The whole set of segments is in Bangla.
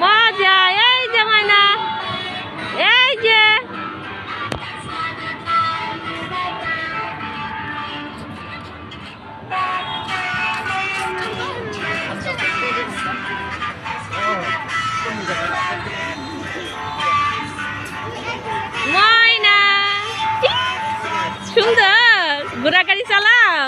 মজা এই যে মাইনা এই যে ময়না সুন্দর ঘোড়া গাড়ি চালাও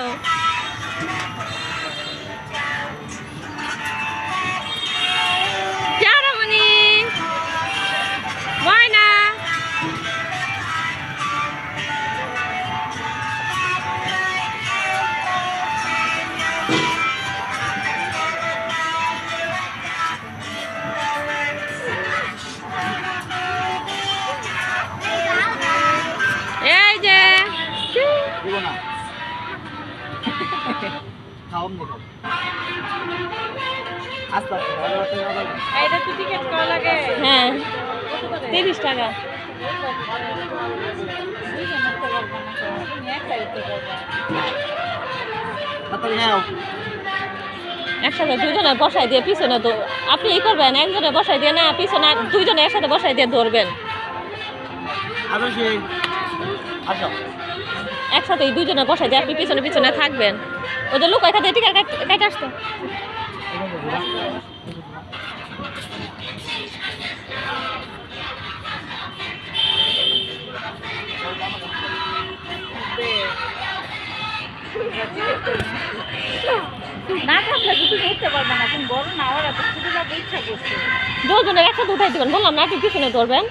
হ্যাঁ 30 টাকা একসাথে দুজনে বসাই দিয়ে পিছনে তো আপনি ই করবেন একজনে বসাই দিয়ে না পিছনে দুইজনে একসাথে বসাই দিয়ে ধরবেন একসাথে দুইজনে বসাই দিয়ে আপনি পিছনে পিছনে থাকবেন ওদের লোক এখানে টিকা কেটে আসতো না থাকলে তুমি উঠতে পারবে না তুমি বড় না ওরা তো শুধু যাবো ইচ্ছা করছে দুজনের একসাথে উঠাই দেবেন বললাম না আপনি পিছনে ধরবেন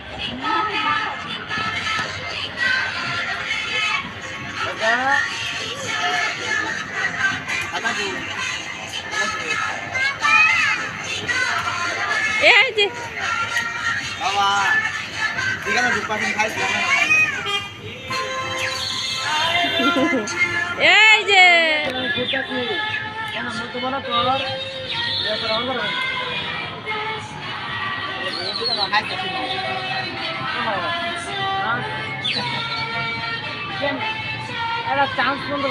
এই যে বাবা এখানে দুপাশে খাইছিলাম এই যে চান্স বন্ধ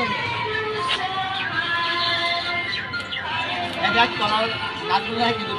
কিন্তু